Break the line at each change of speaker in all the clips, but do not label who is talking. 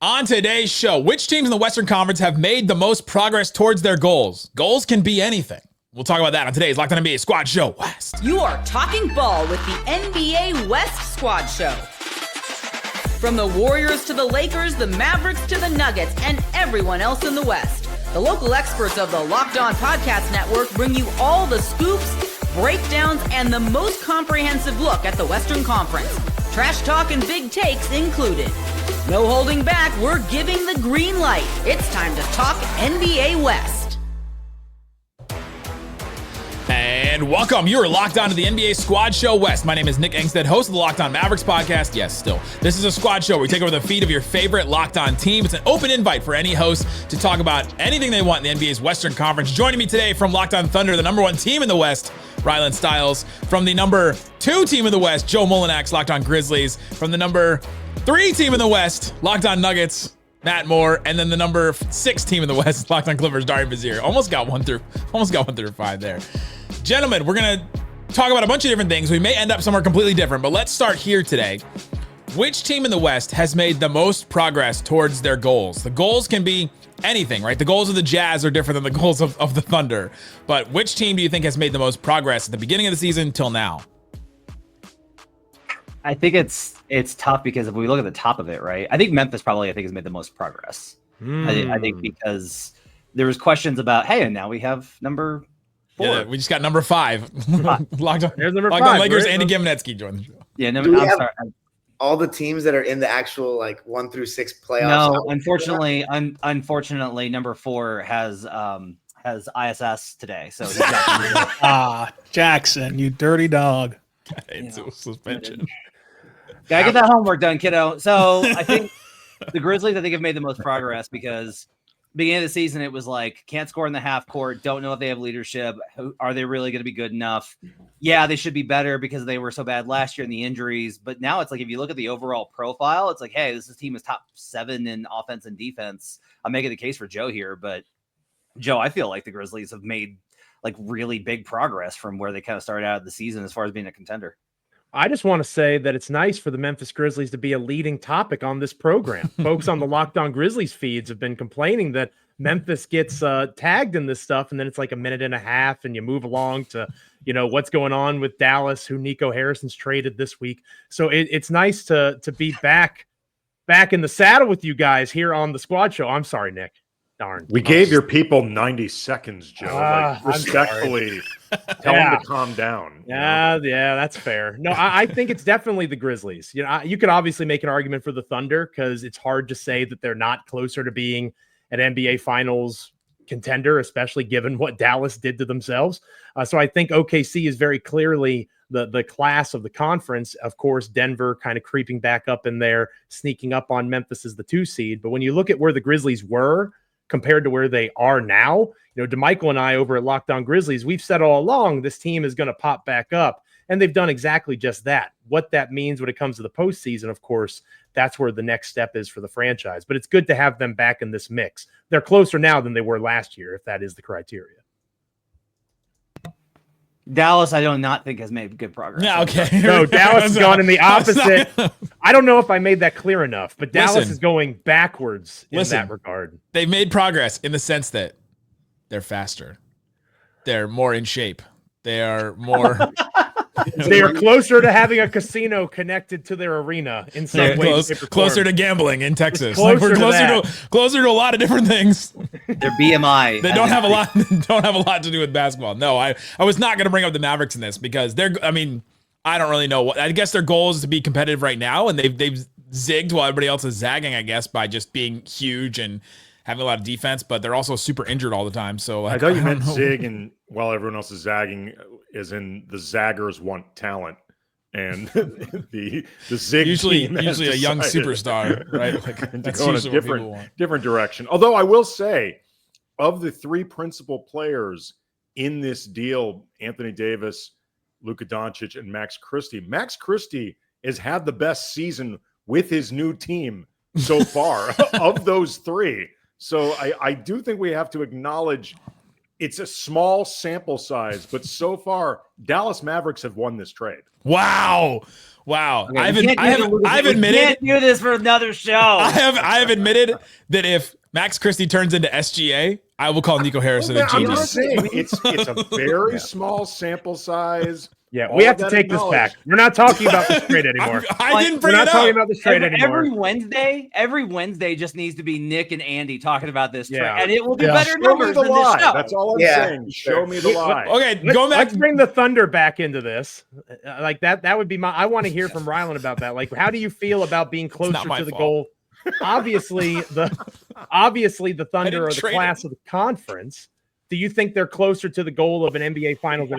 On today's show, which teams in the Western Conference have made the most progress towards their goals? Goals can be anything. We'll talk about that on today's Locked On NBA Squad Show West.
You are talking ball with the NBA West Squad Show. From the Warriors to the Lakers, the Mavericks to the Nuggets, and everyone else in the West, the local experts of the Locked On Podcast Network bring you all the scoops, breakdowns, and the most comprehensive look at the Western Conference. Trash talk and big takes included. No holding back, we're giving the green light. It's time to talk NBA West.
And welcome. You are locked on to the NBA Squad Show West. My name is Nick Engstead, host of the Locked On Mavericks podcast. Yes, still. This is a squad show where we take over the feed of your favorite Locked On team. It's an open invite for any host to talk about anything they want in the NBA's Western Conference. Joining me today from Locked On Thunder, the number one team in the West, Rylan Stiles. From the number 2 team in the West, Joe Molinax, Locked On Grizzlies. From the number 3 team in the West, Locked On Nuggets, Matt Moore. And then the number 6 team in the West, Locked On Clippers, Darian Vizier. Almost got one through 5 there. Gentlemen, we're going to talk about a bunch of different things. We may end up somewhere completely different, but let's start here today. Which team in the West has made the most progress towards their goals? The goals can be anything, right? The goals of the Jazz are different than the goals of the Thunder. But which team do you think has made the most progress at the beginning of the season till now?
I think it's tough because if we look at the top of it, right? I think Memphis probably has made the most progress. I think because there was questions about, hey, and now we have number 4.
Yeah, we just got number 5. Locked on.
There's number
Locked
5.
on Lakers. Andy Gimnetsky joined the show.
Yeah, no,
Do we
I'm
have
sorry.
all the teams that are in the actual 1 through 6 playoffs?
No, unfortunately, number 4 has ISS today, so he's got
Jackson, you dirty dog.
Into suspension.
gotta get that homework done, kiddo. So I think the Grizzlies, have made the most progress because beginning of the season, it was like, can't score in the half court, don't know if they have leadership. Are they really going to be good enough? Yeah, they should be better because they were so bad last year in the injuries. But now it's like, if you look at the overall profile, it's like, hey, this team is top 7 in offense and defense. I'm making the case for Joe here, but Joe, I feel like the Grizzlies have made really big progress from where they kind of started out of the season as far as being a contender.
I just want to say that it's nice for the Memphis Grizzlies to be a leading topic on this program. Folks on the Locked On Grizzlies feeds have been complaining that Memphis gets tagged in this stuff, and then it's like a minute and a half, and you move along to, what's going on with Dallas, who Nico Harrison's traded this week. So it's nice to be back in the saddle with you guys here on the Squad Show. I'm sorry, Nick. Darn.
We gave your people 90 seconds, Joe. Respectfully, tell them to calm down.
Yeah, that's fair. No, I think it's definitely the Grizzlies. You could obviously make an argument for the Thunder because it's hard to say that they're not closer to being an NBA Finals contender, especially given what Dallas did to themselves. So I think OKC is very clearly the class of the conference. Of course, Denver kind of creeping back up in there, sneaking up on Memphis as the 2 seed. But when you look at where the Grizzlies were compared to where they are now, DeMichael and I over at Locked On Grizzlies, we've said all along this team is going to pop back up, and they've done exactly just that. What that means when it comes to the postseason, of course, that's where the next step is for the franchise. But it's good to have them back in this mix. They're closer now than they were last year, if that is the criteria.
Dallas, I do not think has made good progress.
Yeah, okay.
No, Dallas has gone in the opposite. I don't know if I made that clear enough, but Dallas is going backwards in that regard.
They've made progress in the sense that they're faster. They're more in shape. They are more...
They are closer to having a casino connected to their arena in some way.
Closer to gambling in Texas.
We're
closer to a lot of different things.
Their BMI.
They don't have a lot to do with basketball. No, I was not going to bring up the Mavericks in this because I don't really know I guess their goal is to be competitive right now, and they've zigged while everybody else is zagging, I guess, by just being huge and having a lot of defense, but they're also super injured all the time. So
I thought you meant zig, and while everyone else is zagging, as in the zaggers want talent, and the zig
usually
team
a young superstar, right?
To go in a different direction. Although I will say, of the 3 principal players in this deal, Anthony Davis, Luka Doncic, and Max Christie has had the best season with his new team so far of those 3. So I do think we have to acknowledge it's a small sample size, but so far, Dallas Mavericks have won this trade.
Wow. Wow.
Okay,
I've
we
admitted
can't do this for another show.
I have admitted that if Max Christie turns into SGA, I will call Nico Harrison a
I'm
genius.
just saying it's a very small sample size.
Yeah, we have to take this back. We're not talking about this trade anymore.
I didn't bring
We're
it
not talking
up.
about this trade anymore.
Every Wednesday just needs to be Nick and Andy talking about this trade,
Yeah.
and it will be
Show
better
me
numbers
the
than
lie.
this show.
That's all I'm
Yeah,
saying. Show me the lie.
Okay, going back.
Let's bring the Thunder back into this. Like that would be I want to hear from Rylan about that. Like, how do you feel about being closer to the goal? Obviously, the Thunder are the class of the conference. Do you think they're closer to the goal of an NBA Finals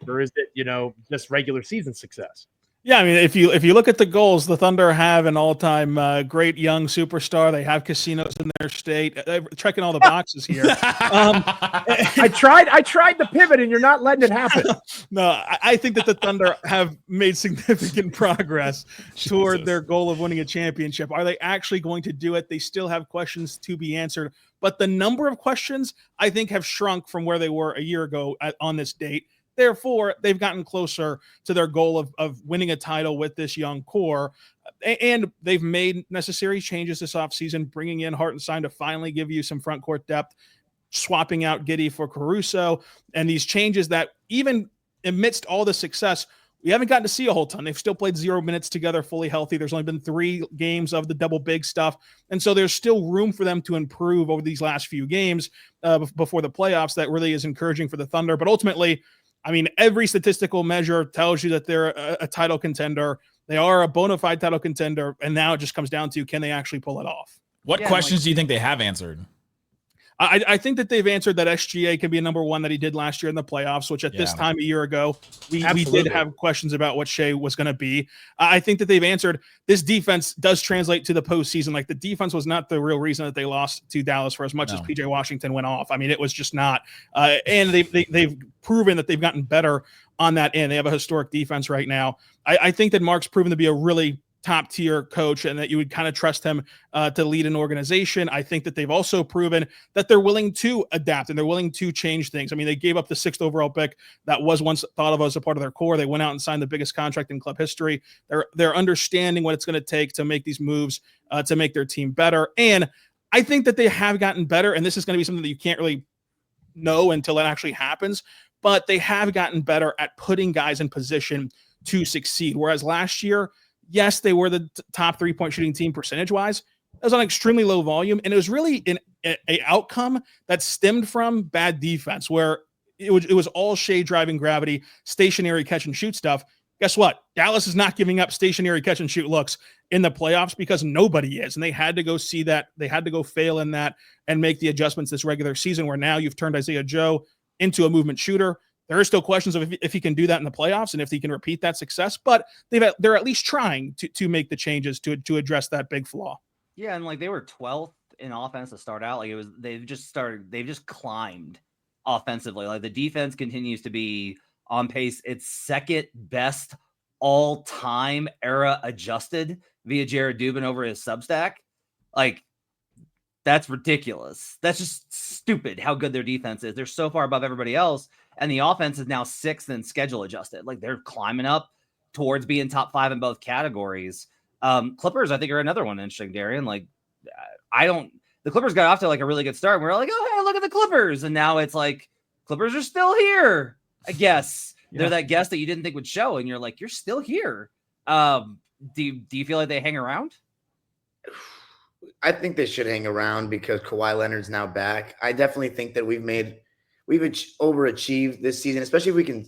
or is it, just regular season success?
Yeah, I mean, if you look at the goals, the Thunder have an all-time great young superstar. They have casinos in their state. They're checking all the boxes here.
I tried the pivot, and you're not letting it happen.
No, I think that the Thunder have made significant progress toward their goal of winning a championship. Are they actually going to do it? They still have questions to be answered, but the number of questions I think have shrunk from where they were a year ago on this date. Therefore, they've gotten closer to their goal of winning a title with this young core. And they've made necessary changes this offseason, bringing in Hartenstein to finally give you some front court depth, swapping out Giddey for Caruso, and these changes that even amidst all the success, we haven't gotten to see a whole ton. They've still played 0 minutes together fully healthy. There's only been 3 games of the double big stuff. And so there's still room for them to improve over these last few games before the playoffs. That really is encouraging for the Thunder. But ultimately, I mean, every statistical measure tells you that they're a title contender. They are a bona fide title contender. And now it just comes down to, can they actually pull it off?
What questions do you think they have answered?
I think that they've answered that SGA can be a number one that he did last year in the playoffs, which at this time a year ago, we did have questions about what Shea was going to be. I think that they've answered this defense does translate to the postseason. Like, the defense was not the real reason that they lost to Dallas for as much as PJ Washington went off. I mean, it was just not. And they've proven that they've gotten better on that end. They have a historic defense right now. I think that Mark's proven to be a really top tier coach and that you would kind of trust him to lead an organization. I think that they've also proven that they're willing to adapt and they're willing to change things. I mean, they gave up the 6th overall pick that was once thought of as a part of their core. They went out and signed the biggest contract in club history. They're understanding what it's going to take to make these moves to make their team better. And I think that they have gotten better. And this is going to be something that you can't really know until it actually happens, but they have gotten better at putting guys in position to succeed. Whereas last year, yes, they were the top 3-point shooting team percentage-wise. It was on extremely low volume, and it was really an outcome that stemmed from bad defense, where it was all Shea driving gravity, stationary catch-and-shoot stuff. Guess what? Dallas is not giving up stationary catch-and-shoot looks in the playoffs because nobody is, and they had to go see that. They had to go fail in that and make the adjustments this regular season, where now you've turned Isaiah Joe into a movement shooter. There are still questions of if he can do that in the playoffs and if he can repeat that success, but they're at least trying to make the changes to address that big flaw.
Yeah, and like they were 12th in offense to start out. Like they've just climbed offensively. Like the defense continues to be on pace. It's second best all-time era adjusted via Jared Dubin over his Substack. Like, that's ridiculous. That's just stupid how good their defense is. They're so far above everybody else. And the offense is now 6th in schedule adjusted. Like, they're climbing up towards being top 5 in both categories. Clippers, I think, are another one interesting, Darian. Like, the Clippers got off to like a really good start. And we're like, oh, hey, look at the Clippers. And now it's like, Clippers are still here, I guess. Yeah. They're that guest that you didn't think would show. And you're like, you're still here. Do you feel like they hang around?
I think they should hang around because Kawhi Leonard's now back. I definitely think that we've overachieved this season, especially if we can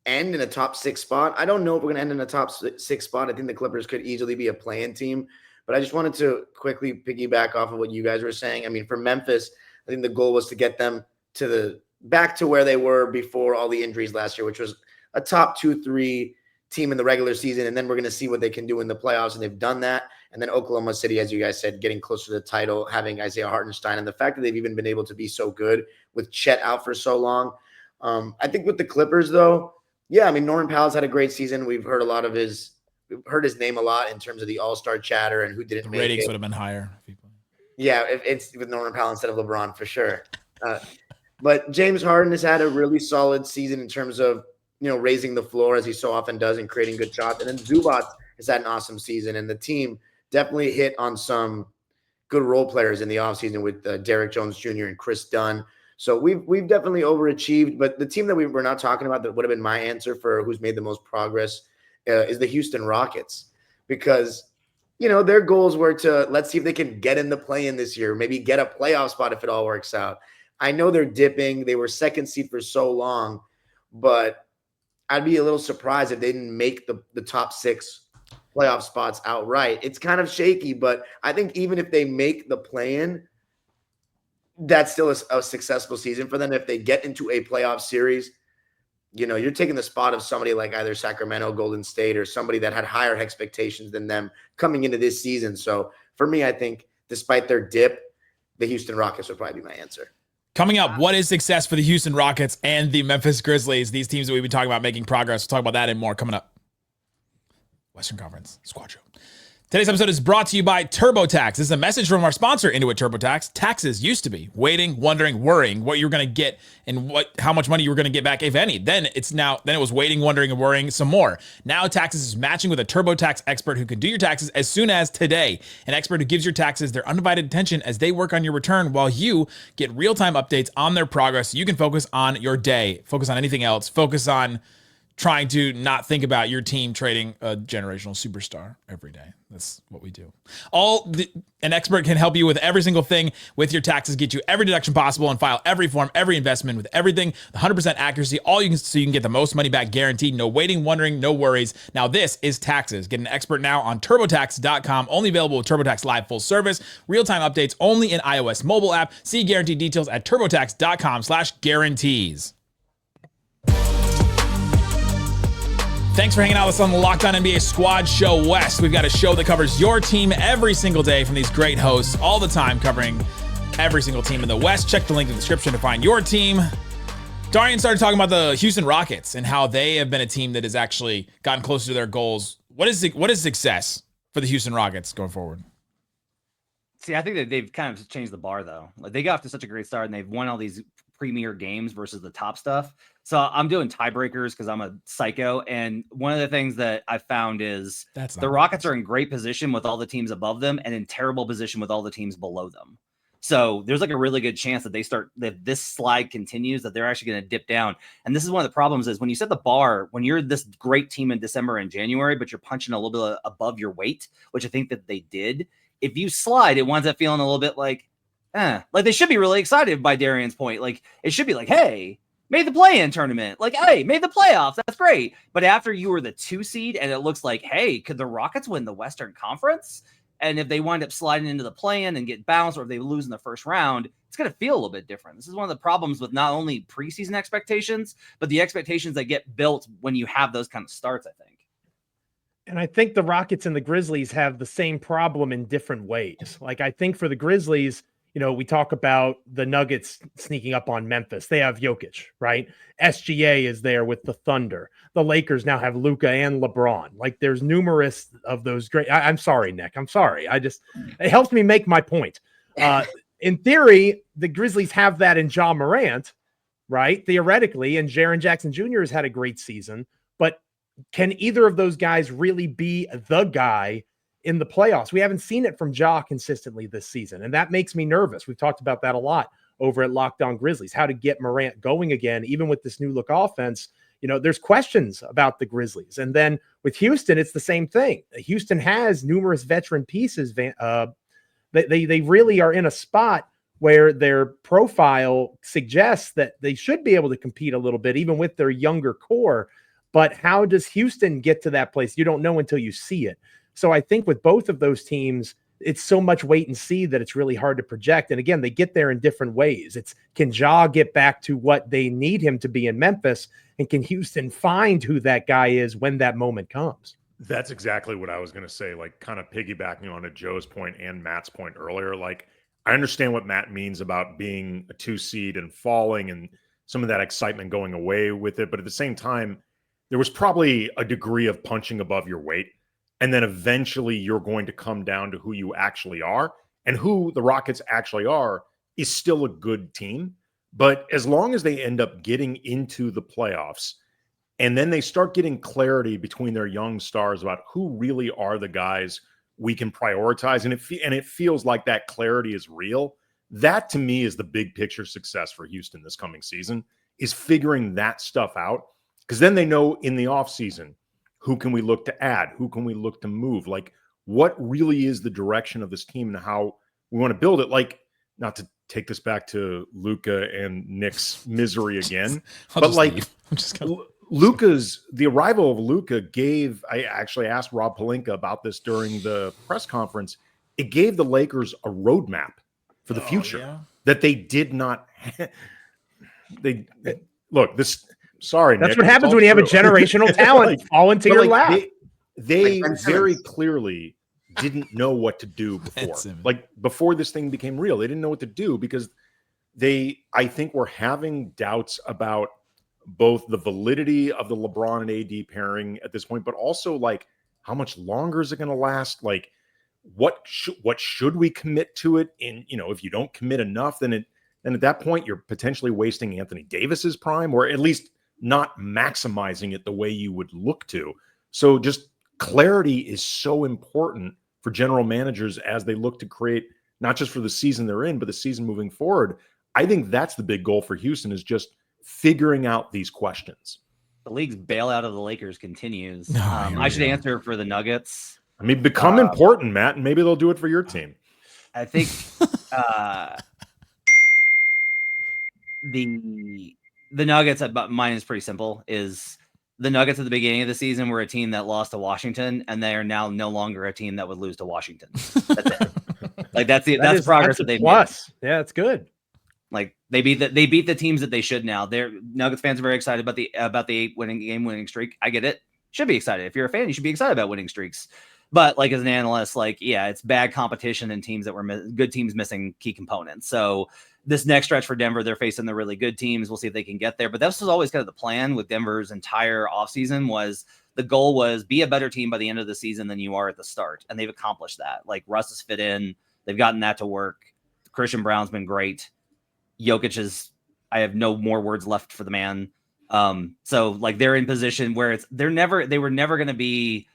end in a top 6 spot. I don't know if we're going to end in a top 6 spot. I think the Clippers could easily be a play-in team, but I just wanted to quickly piggyback off of what you guys were saying. I mean, for Memphis, I think the goal was to get them back to where they were before all the injuries last year, which was a top 2-3 team in the regular season. And then we're going to see what they can do in the playoffs. And they've done that. And then Oklahoma City, as you guys said, getting closer to the title, having Isaiah Hartenstein, and the fact that they've even been able to be so good with Chet out for so long. I think with the Clippers, though, yeah, I mean, Norman Powell's had a great season. We've heard his name a lot in terms of the all-star chatter and who didn't make it.
Ratings would have been higher.
Yeah, it's with Norman Powell instead of LeBron for sure. But James Harden has had a really solid season in terms of raising the floor as he so often does and creating good shots. And then Zubac has had an awesome season, and the team definitely hit on some good role players in the offseason with Derek Jones Jr. and Chris Dunn. So we've definitely overachieved. But the team that we're not talking about that would have been my answer for who's made the most progress is the Houston Rockets, because their goals were to let's see if they can get in the play-in this year, maybe get a playoff spot if it all works out. I know they're dipping. They were second seed for so long, but I'd be a little surprised if they didn't make the top 6 playoff spots outright. It's kind of shaky, but I think even if they make the play-in, that's still a successful season for them. If they get into a playoff series, you're taking the spot of somebody like either Sacramento, Golden State, or somebody that had higher expectations than them coming into this season. So for me, I think despite their dip, the Houston Rockets would probably be my answer.
Coming up, what is success for the Houston Rockets and the Memphis Grizzlies? These teams that we've been talking about making progress. We'll talk about that and more coming up. Western Conference Squad Show. Today's episode is brought to you by TurboTax. This is a message from our sponsor, Intuit TurboTax. Taxes used to be waiting, wondering, worrying what you're going to get and how much money you were going to get back, if any. Then it was waiting, wondering, and worrying some more. Now taxes is matching with a TurboTax expert who can do your taxes as soon as today. An expert who gives your taxes their undivided attention as they work on your return while you get real-time updates on their progress. So you can focus on your day, focus on anything else, focus on trying to not think about your team trading a generational superstar every day. That's what we do. An expert can help you with every single thing with your taxes, get you every deduction possible, and file every form, every investment with everything, 100% accuracy, so you can get the most money back guaranteed. No waiting, wondering, no worries. Now this is taxes. Get an expert now on TurboTax.com. Only available with TurboTax Live full service. Real-time updates only in iOS mobile app. See guaranteed details at TurboTax.com/guarantees. Thanks for hanging out with us on the Locked On NBA Squad Show West. We've got a show that covers your team every single day from these great hosts all the time, covering every single team in the West. Check the link in the description to find your team. Darian started talking about the Houston Rockets and how they have been a team that has actually gotten closer to their goals. What is success for the Houston Rockets going forward?
See, I think that they've kind of changed the bar, though. Like, they got off to such a great start, and they've won all these premier games versus the top stuff. So I'm doing tiebreakers because I'm a psycho. And one of the things that I found is the Rockets are in great position with all the teams above them and in terrible position with all the teams below them. So there's like a really good chance that that this slide continues, that they're actually going to dip down. And this is one of the problems is when you set the bar, when you're this great team in December and January, but you're punching a little bit above your weight, which I think that they did. If you slide, it winds up feeling a little bit like they should be really excited by Darian's point. Like it should be like, hey, made the play-in tournament. Like, hey, made the playoffs. That's great. But after you were the 2 seed and it looks like, hey, could the Rockets win the Western Conference? And if they wind up sliding into the play-in and get bounced, or if they lose in the first round, it's going to feel a little bit different. This is one of the problems with not only preseason expectations, but the expectations that get built when you have those kind of starts, I think.
And I think the Rockets and the Grizzlies have the same problem in different ways. Like, I think for the Grizzlies, we talk about the Nuggets sneaking up on Memphis. They have Jokic, right? SGA is there with the Thunder. The Lakers now have Luka and LeBron. Like, there's numerous of those great. I'm sorry, Nick. I'm sorry. It helps me make my point. In theory, the Grizzlies have that in Ja Morant, right? Theoretically, and Jaren Jackson Jr. has had a great season. But can either of those guys really be the guy in the playoffs? We haven't seen it from Ja consistently this season, and that makes me nervous. We've talked about that a lot over at Locked On Grizzlies, how to get Morant going again, even with this new look offense. There's questions about the Grizzlies. And then with Houston, it's the same thing. Houston has numerous veteran pieces. They really are in a spot where their profile suggests that they should be able to compete a little bit, even with their younger core. But how does Houston get to that place? You don't know until you see it. So I think with both of those teams, it's so much wait and see that it's really hard to project. And again, they get there in different ways. Can Ja get back to what they need him to be in Memphis? And can Houston find who that guy is when that moment comes?
That's exactly what I was going to say, like kind of piggybacking on to Joe's point and Matt's point earlier. Like, I understand what Matt means about being a 2 seed and falling and some of that excitement going away with it. But at the same time, there was probably a degree of punching above your weight. And then eventually you're going to come down to who you actually are, and who the Rockets actually are is still a good team. But as long as they end up getting into the playoffs And then they start getting clarity between their young stars about who really are the guys we can prioritize. And it feels like that clarity is real. That to me is the big picture success for Houston this coming season, is figuring that stuff out. Because then they know in the offseason, who can we look to add? Who can we look to move? Like, what really is the direction of this team and how we want to build it? Like, not to take this back to Luka and Nick's misery again, but like the arrival of Luka I actually asked Rob Pelinka about this during the press conference. It gave the Lakers a roadmap for the future that they did not. Look, this. Sorry,
that's
Nick,
what happens when you have a generational talent fall into your lap.
They very clearly didn't know what to do before. Like before this thing became real, they didn't know what to do because I think were having doubts about both the validity of the LeBron and AD pairing at this point, but also like how much longer is it going to last? Like what should we commit to it? And if you don't commit enough, then at that point you're potentially wasting Anthony Davis's prime, or at least not maximizing it the way you would look to. So just clarity is so important for general managers as they look to create, not just for the season they're in, but the season moving forward. I think that's the big goal for Houston, is just figuring out these questions.
The league's bailout of the Lakers continues. I should answer for the Nuggets.
I mean, become important, Matt, and maybe they'll do it for your team.
I think the Nuggets, mine is pretty simple, is the Nuggets at the beginning of the season were a team that lost to Washington, and they are now no longer a team that would lose to Washington. That's it. Like that's progress that they've made.
Yeah, it's good.
Like they beat the teams that they should now. Nuggets fans are very excited about the 8 game-winning streak. I get it. Should be excited. If you're a fan, you should be excited about winning streaks. But like as an analyst, it's bad competition and teams that were good teams missing key components. So this next stretch for Denver, they're facing the really good teams. We'll see if they can get there. But this was always kind of the plan with Denver's entire offseason. The goal was be a better team by the end of the season than you are at the start. And they've accomplished that. Like Russ has fit in. They've gotten that to work. Christian Brown's been great. Jokic I have no more words left for the man. So they're in position where they were never going to be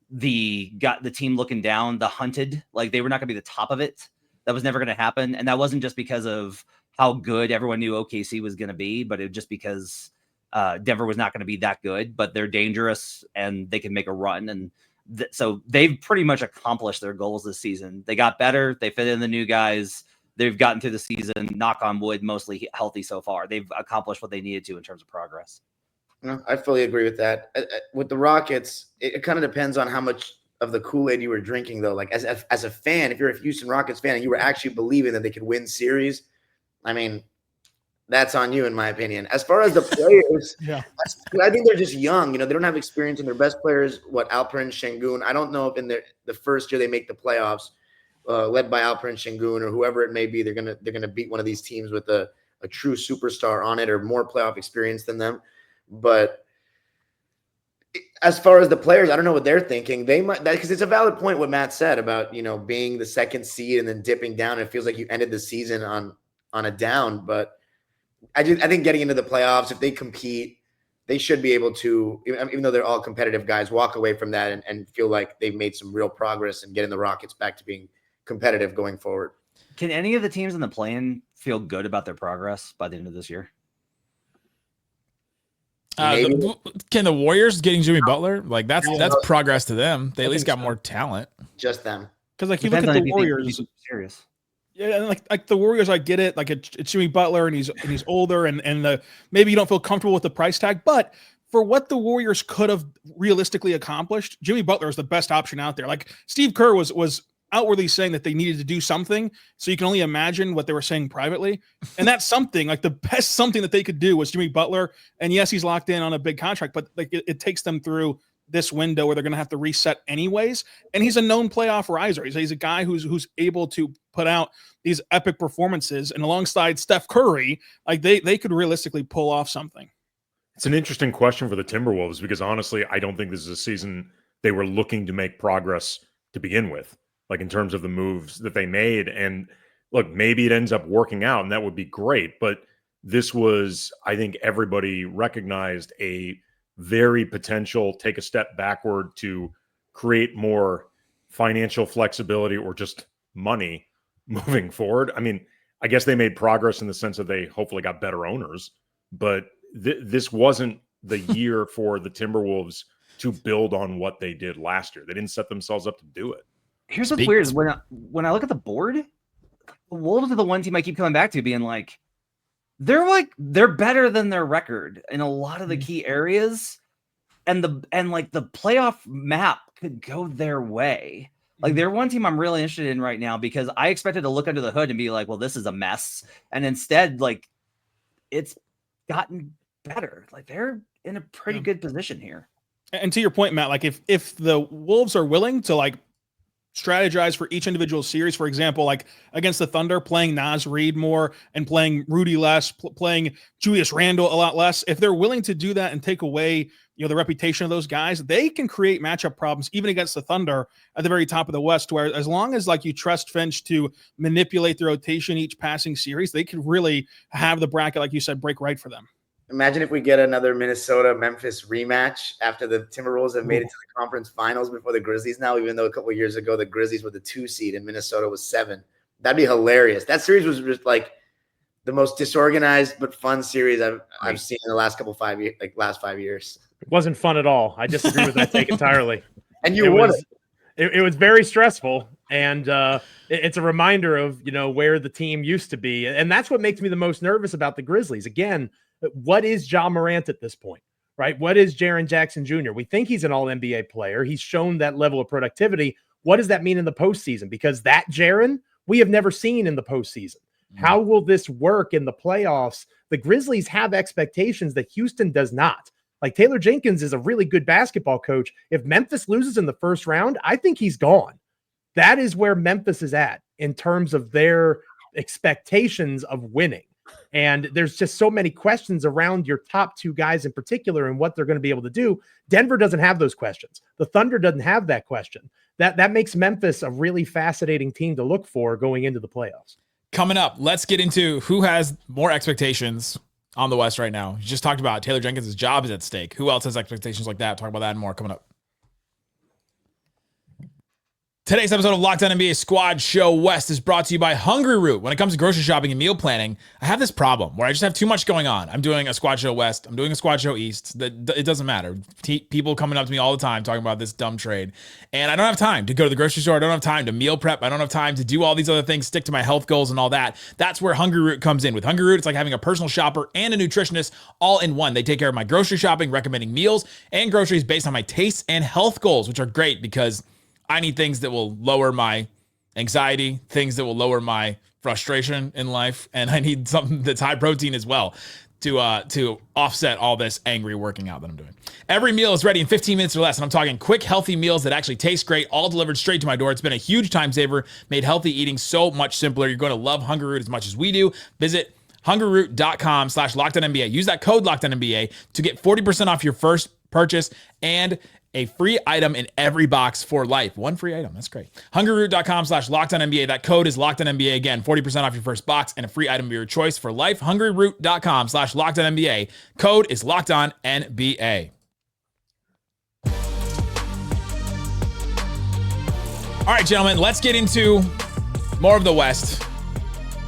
the team looking down, the hunted. Like they were not going to be the top of it. That was never going to happen. And that wasn't just because of how good everyone knew OKC was going to be, but it just because Denver was not going to be that good, but they're dangerous and they can make a run. And so they've pretty much accomplished their goals this season. They got better. They fit in the new guys. They've gotten through the season, knock on wood, mostly healthy so far. They've accomplished what they needed to in terms of progress.
No, I fully agree with that. With the Rockets, it kind of depends on how much of the Kool-Aid you were drinking, though. Like as a fan, if you're a Houston Rockets fan and you were actually believing that they could win series, I mean, that's on you, in my opinion. As far as the players, I think they're just young. They don't have experience in their best players. Alperen Şengün. I don't know if in the first year they make the playoffs, led by Alperen Şengün or whoever it may be, they're gonna beat one of these teams with a true superstar on it or more playoff experience than them. But as far as the players, I don't know what they're thinking. They might, because it's a valid point what Matt said about being the second seed and then dipping down. It feels like you ended the season on a down. But I think getting into the playoffs, if they compete, they should be able to, even though they're all competitive guys, walk away from that and feel like they've made some real progress in getting the Rockets back to being competitive going forward.
Can any of the teams in the play-in feel good about their progress by the end of this year?
Can the Warriors getting Jimmy Butler? Like that's progress to them. They at least got more talent.
Just them.
Because you look at the Warriors.
Serious.
Yeah, and like the Warriors, I get it. Like it's Jimmy Butler, and he's older, and maybe you don't feel comfortable with the price tag. But for what the Warriors could have realistically accomplished, Jimmy Butler is the best option out there. Like Steve Kerr was outwardly saying that they needed to do something, so you can only imagine what they were saying privately. And that's something, like the best something that they could do was Jimmy Butler. And yes, he's locked in on a big contract, but like it takes them through this window where they're going to have to reset anyways. And he's a known playoff riser. He's a guy who's able to put out these epic performances, and alongside Steph Curry, like they could realistically pull off something.
It's an interesting question for the Timberwolves because honestly, I don't think this is a season they were looking to make progress to begin with. Like in terms of the moves that they made. And look, maybe it ends up working out and that would be great. But this was, I think everybody recognized a very potential take a step backward to create more financial flexibility or just money moving forward. I mean, I guess they made progress in the sense that they hopefully got better owners, but this wasn't the year for the Timberwolves to build on what they did last year. They didn't set themselves up to do it.
Here's what's weird is when I look at the board, the Wolves are the one team I keep coming back to being like, they're better than their record in a lot of the key areas. And the playoff map could go their way. Like they're one team I'm really interested in right now because I expected to look under the hood and be like, well, this is a mess. And instead, like it's gotten better. Like they're in a pretty good position here.
And to your point, Matt, like if the Wolves are willing to like strategize for each individual series, for example, like against the Thunder, playing Naz Reid more and playing Rudy less, playing Julius Randle a lot less, if they're willing to do that and take away, the reputation of those guys, they can create matchup problems even against the Thunder at the very top of the West, where as long as like you trust Finch to manipulate the rotation each passing series, they could really have the bracket, like you said, break right for them.
Imagine if we get another Minnesota-Memphis rematch after the Timberwolves have made it to the conference finals before the Grizzlies now, even though a couple of years ago the Grizzlies were the 2 seed and Minnesota was 7. That'd be hilarious. That series was just like the most disorganized but fun series I've seen in the last last 5 years.
It wasn't fun at all. I disagree with that take entirely.
And you won it.
It was very stressful, and it's a reminder of where the team used to be, and that's what makes me the most nervous about the Grizzlies. Again, what is Ja Morant at this point, right? What is Jaren Jackson Jr.? We think he's an all-NBA player. He's shown that level of productivity. What does that mean in the postseason? Because that Jaren, we have never seen in the postseason. How will this work in the playoffs? The Grizzlies have expectations that Houston does not. Like Taylor Jenkins is a really good basketball coach. If Memphis loses in the first round, I think he's gone. That is where Memphis is at in terms of their expectations of winning. And there's just so many questions around your top 2 guys in particular and what they're going to be able to do. Denver doesn't have those questions. The Thunder doesn't have that question. That makes Memphis a really fascinating team to look for going into the playoffs.
Coming up, let's get into who has more expectations on the West right now. You just talked about Taylor Jenkins' job is at stake. Who else has expectations like that? Talk about that and more coming up. Today's episode of Locked On NBA Squad Show West is brought to you by Hungry Root. When it comes to grocery shopping and meal planning, I have this problem where I just have too much going on. I'm doing a Squad Show West. I'm doing a Squad Show East. It doesn't matter. People coming up to me all the time talking about this dumb trade. And I don't have time to go to the grocery store. I don't have time to meal prep. I don't have time to do all these other things, stick to my health goals and all that. That's where Hungry Root comes in. With Hungry Root, it's like having a personal shopper and a nutritionist all in one. They take care of my grocery shopping, recommending meals and groceries based on my tastes and health goals, which are great because I need things that will lower my anxiety, things that will lower my frustration in life, and I need something that's high protein as well to offset all this angry working out that I'm doing. Every meal is ready in 15 minutes or less, and I'm talking quick, healthy meals that actually taste great, all delivered straight to my door. It's been a huge time saver, made healthy eating so much simpler. You're going to love Hungry Root as much as we do. Visit hungryroot.com/LockedOnNBA. Use that code LockedOnNBA to get 40% off your first purchase and a free item in every box for life. One free item. That's great. hungryroot.com/LockedOnNBA. That code is LockedOnNBA. Again, 40% off your first box and a free item of your choice for life. hungryroot.com/LockedOnNBA. Code is LockedOnNBA. All right, gentlemen, let's get into more of the West.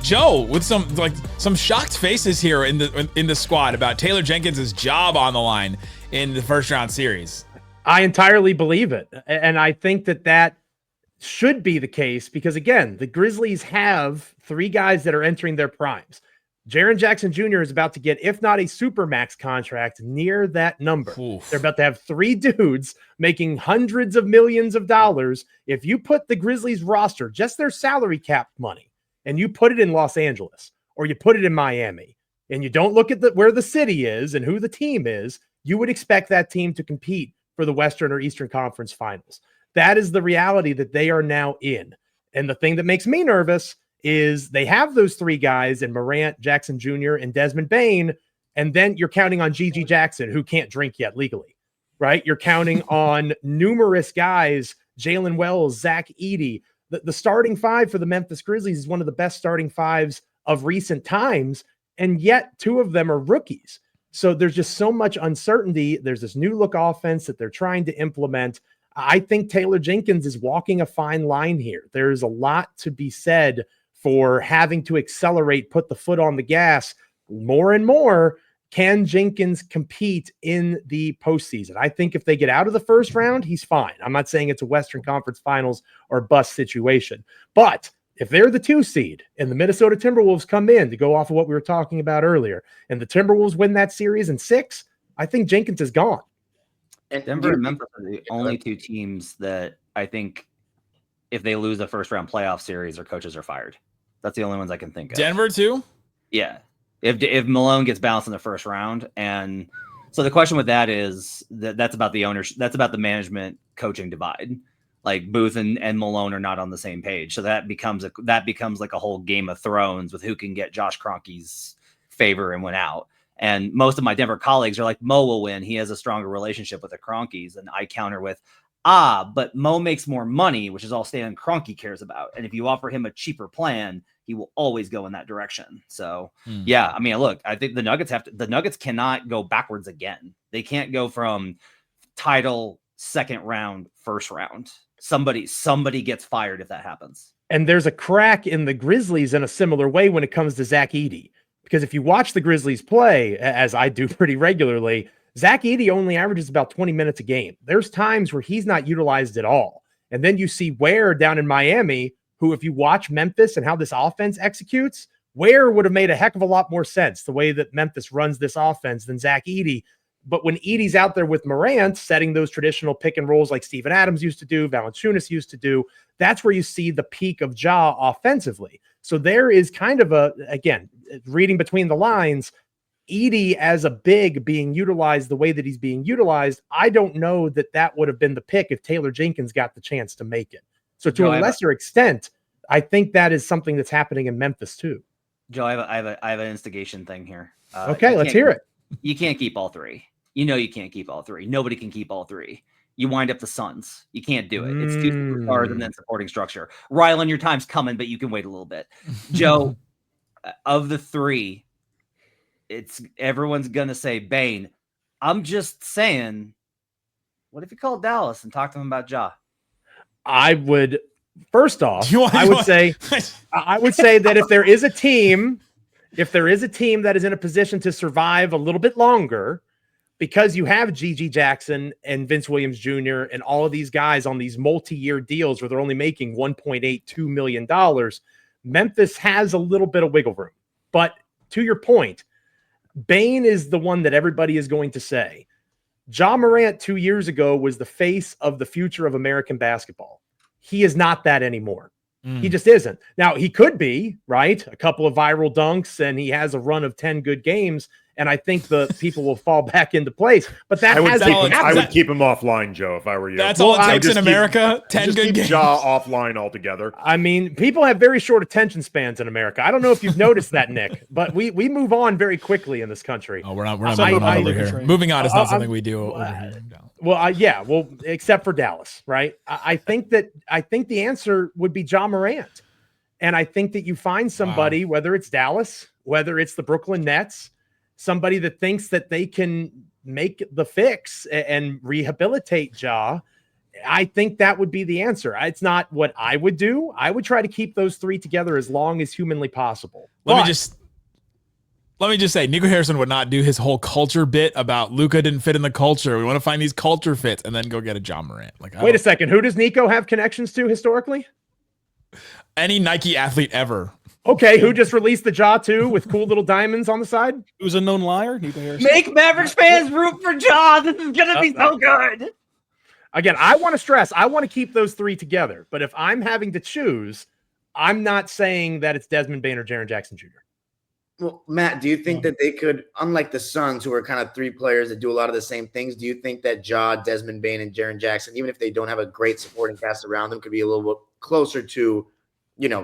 Joe, with some shocked faces here in the squad about Taylor Jenkins' job on the line in the first round series.
I entirely believe it. And I think that should be the case because, again, the Grizzlies have 3 guys that are entering their primes. Jaren Jackson Jr. is about to get, if not a supermax contract, near that number. Oof. They're about to have 3 dudes making hundreds of millions of dollars. If you put the Grizzlies roster, just their salary cap money, and you put it in Los Angeles or you put it in Miami, and you don't look at where the city is and who the team is, you would expect that team to compete for the Western or Eastern Conference Finals. That is the reality that they are now in. And the thing that makes me nervous is they have those 3 guys in Morant, Jackson Jr., and Desmond Bane, and then you're counting on Gigi Jackson, who can't drink yet legally, right? You're counting on numerous guys, Jalen Wells, Zach Edey. The starting 5 for the Memphis Grizzlies is one of the best starting 5s of recent times, and yet 2 of them are rookies. So there's just so much uncertainty. There's this new look offense that they're trying to implement. I think Taylor Jenkins is walking a fine line here. There's a lot to be said for having to accelerate, put the foot on the gas more and more. Can Jenkins compete in the postseason? I think if they get out of the first round, he's fine. I'm not saying it's a Western Conference Finals or bust situation, but if they're the 2 seed and the Minnesota Timberwolves come in, to go off of what we were talking about earlier, and the Timberwolves win that series in 6, I think Jenkins is gone.
And Denver and Memphis are the only 2 teams that I think if they lose the first round playoff series, their coaches are fired. That's the only ones I can think of.
Denver too?
Yeah. If Malone gets bounced in the first round. And so the question with that is that's about the ownership. That's about the management coaching divide. Like Booth and Malone are not on the same page. So that becomes like a whole Game of Thrones with who can get Josh Kroenke's favor and win out. And most of my Denver colleagues are like, Mo will win. He has a stronger relationship with the Kroenkes. And I counter with, but Mo makes more money, which is all Stan Kroenke cares about. And if you offer him a cheaper plan, he will always go in that direction. So yeah, I mean, look, I think the Nuggets cannot go backwards again. They can't go from title, second round, first round. Somebody gets fired if that happens.
And there's a crack in the Grizzlies in a similar way when it comes to Zach Edey. Because if you watch the Grizzlies play, as I do pretty regularly, Zach Edey only averages about 20 minutes a game. There's times where he's not utilized at all. And then you see Ware down in Miami, who, if you watch Memphis and how this offense executes, Ware would have made a heck of a lot more sense the way that Memphis runs this offense than Zach Edey. But when Edey's out there with Morant, setting those traditional pick and rolls like Steven Adams used to do, Valanciunas used to do, that's where you see the peak of Ja offensively. So there is kind of again, reading between the lines, Edey as a big being utilized the way that he's being utilized. I don't know that would have been the pick if Taylor Jenkins got the chance to make it. So to a lesser extent, I think that is something that's happening in Memphis too.
Joe, I have an instigation thing here.
Okay, let's hear it.
You can't keep all 3. You know you can't keep all 3. Nobody can keep all 3. You wind up the Suns. You can't do it. It's 2 superstars and then supporting structure. Rylan, your time's coming, but you can wait a little bit. Joe, of the 3, everyone's gonna say Bane. I'm just saying, what if you called Dallas and talked to him about Ja?
I would, first off, I would say that if there is a team that is in a position to survive a little bit longer, because you have Gigi Jackson and Vince Williams Jr. and all of these guys on these multi-year deals where they're only making $1.82 million, Memphis has a little bit of wiggle room. But to your point, Bane is the one that everybody is going to say. Ja Morant 2 years ago was the face of the future of American basketball. He is not that anymore. He just isn't. Now, he could be, right? A couple of viral dunks, and he has a run of 10 good games, and I think the people will fall back into place. But that hasn't happened.
I would keep him offline, Joe, if I were you.
That's all it takes in America. 10 good games.
Ja offline altogether.
I mean, people have very short attention spans in America. I don't know if you've noticed that, Nick, but we move on very quickly in this country.
Oh, we're not moving on over here. Moving on is not something we do over here. No.
Well, except for Dallas, right? I think the answer would be Ja Morant. And I think that you find somebody, whether it's Dallas, whether it's the Brooklyn Nets, somebody that thinks that they can make the fix and rehabilitate Ja. I think that would be the answer. It's not what I would do. I would try to keep those 3 together as long as humanly possible.
Let me just say, Nico Harrison would not do his whole culture bit about Luka didn't fit in the culture. We want to find these culture fits and then go get a Ja Morant.
Wait a second. Who does Nico have connections to historically?
Any Nike athlete ever.
Okay, who just released the Ja 2 with cool little diamonds on the side?
Who's a known liar? Nico Harrison.
Make Mavericks fans root for Ja. This is going to be so good.
Again, I want to stress, I want to keep those 3 together. But if I'm having to choose, I'm not saying that it's Desmond Bane or Jaren Jackson Jr.
Well, Matt, do you think that they could, unlike the Suns, who are kind of 3 players that do a lot of the same things, do you think that Ja, Desmond Bane, and Jaren Jackson, even if they don't have a great supporting cast around them, could be a little bit closer to,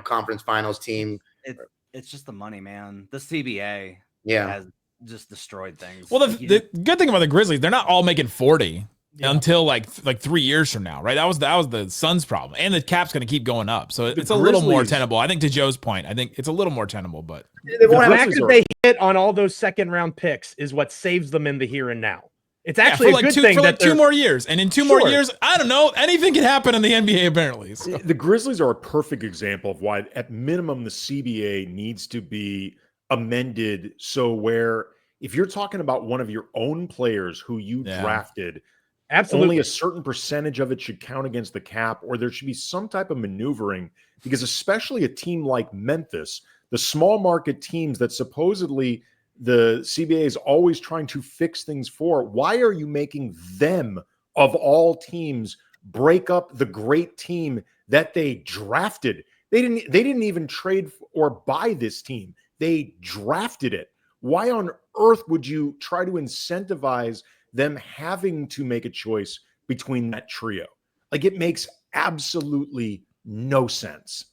conference finals team?
It's just the money, man. The CBA has just destroyed things.
Well, the good thing about the Grizzlies, they're not all making 40. until like 3 years from now, right? That was the Suns' problem, and the cap's going to keep going up, so it's a little more tenable. I think to Joe's point, I think it's a little more tenable, but
the fact that they hit on all those second round picks is what saves them in the here and now. It's actually a good thing
for like 2 more years, and in 2 more years, I don't know, anything can happen in the NBA apparently. So.
The Grizzlies are a perfect example of why, at minimum, the CBA needs to be amended so where if you're talking about one of your own players who you drafted, only a certain percentage of it should count against the cap, or there should be some type of maneuvering, because especially a team like Memphis, the small market teams that supposedly the CBA is always trying to fix things for, why are you making them, of all teams, break up the great team that they drafted? They didn't even trade or buy this team. They drafted it. Why on earth would you try to incentivize them having to make a choice between that trio? Like, it makes absolutely no sense.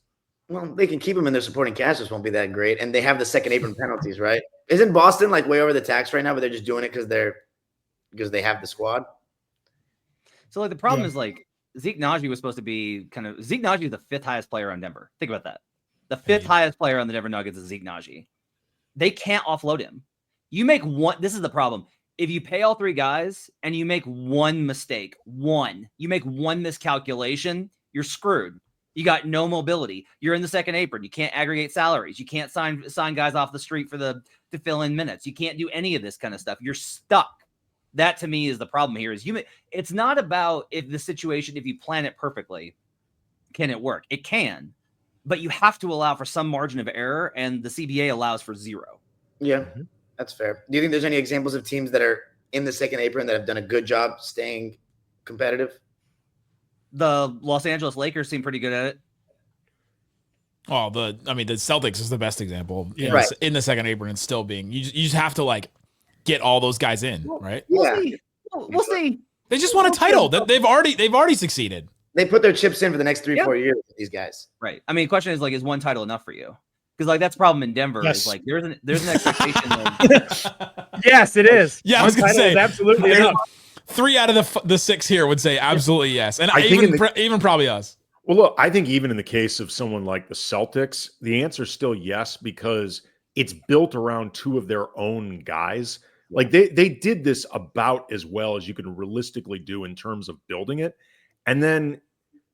Well, they can keep them in their supporting cast, just won't be that great. And they have the second apron penalties, right? Isn't Boston like way over the tax right now, but they're just doing it because they have the squad?
So like the problem is like Zeke Naji was supposed to be Zeke Naji is the 5th highest player on Denver. Think about that. The 5th highest player on the Denver Nuggets is Zeke Naji. They can't offload him. You make one. This is the problem. If you pay all 3 guys and you make one mistake, you make one miscalculation, you're screwed. You got no mobility. You're in the second apron. You can't aggregate salaries. You can't sign guys off the street to fill in minutes. You can't do any of this kind of stuff. You're stuck. That to me is the problem here. It's not about if you plan it perfectly, can it work? It can, but you have to allow for some margin of error, and the CBA allows for 0.
Yeah, that's fair. Do you think there's any examples of teams that are in the second apron that have done a good job staying competitive?
The Los Angeles Lakers seem pretty good at it.
Oh, the Celtics is the best example.
Right.
In the second apron and still being, you just have to like get all those guys in, right?
We'll see. We'll see.
They just won a title. They've already succeeded.
They put their chips in for the next 3-4 years with these guys.
Right. I mean, the question is like, is one title enough for you? Because like that's the problem in Denver.
Yes.
Is like there's an expectation.
Yes, it is.
Yeah, I was gonna say
absolutely enough.
3 out of the 6 here would say absolutely yes, and even probably us.
Well, look, I think even in the case of someone like the Celtics, the answer is still yes, because it's built around 2 of their own guys. Like they did this about as well as you can realistically do in terms of building it. And then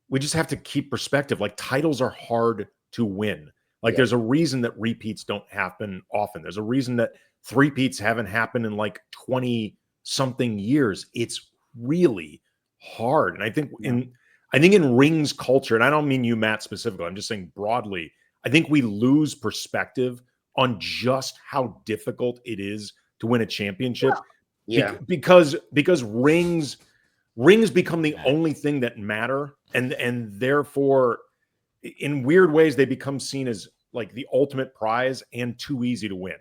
we just have to keep perspective. Like, titles are hard to win. Like there's a reason that repeats don't happen often. There's a reason that 3-peats haven't happened in like 20 something years. It's really hard. And I think in rings culture, and I don't mean you, Matt, specifically, I'm just saying broadly, I think we lose perspective on just how difficult it is to win a championship. Because rings become the only thing that matter, and therefore in weird ways they become seen as like the ultimate prize and too easy to win.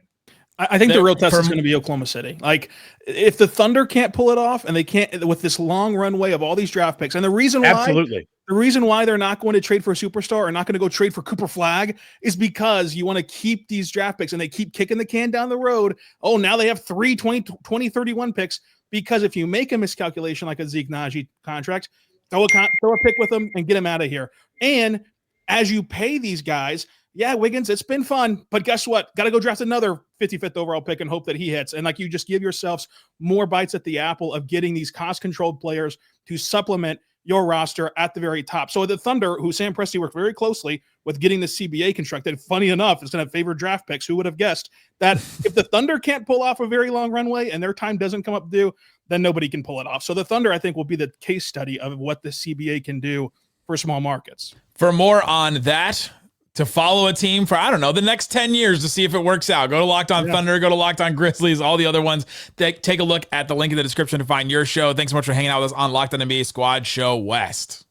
I think the real test is going to be Oklahoma City. Like, if the Thunder can't pull it off, and they can't with this long runway of all these draft picks, and the reason why they're not going to trade for a superstar or not going to go trade for Cooper Flagg is because you want to keep these draft picks, and they keep kicking the can down the road. Oh, now they have 3 2031 picks, because if you make a miscalculation like a Zeke Naji contract, throw a pick with them and get them out of here. And as you pay these guys, yeah, Wiggins, it's been fun, but guess what? Got to go draft another 55th overall pick and hope that he hits. And like, you just give yourselves more bites at the apple of getting these cost-controlled players to supplement your roster at the very top. So the Thunder, who Sam Presti worked very closely with getting the CBA constructed, funny enough, is going to favor draft picks. Who would have guessed that if the Thunder can't pull off a very long runway and their time doesn't come up due, then nobody can pull it off. So the Thunder, I think, will be the case study of what the CBA can do for small markets.
For more on that, to follow a team for, I don't know, the next 10 years to see if it works out, go to Locked On Thunder, go to Locked On Grizzlies, all the other ones. Take a look at the link in the description to find your show. Thanks so much for hanging out with us on Locked On NBA Squad Show West.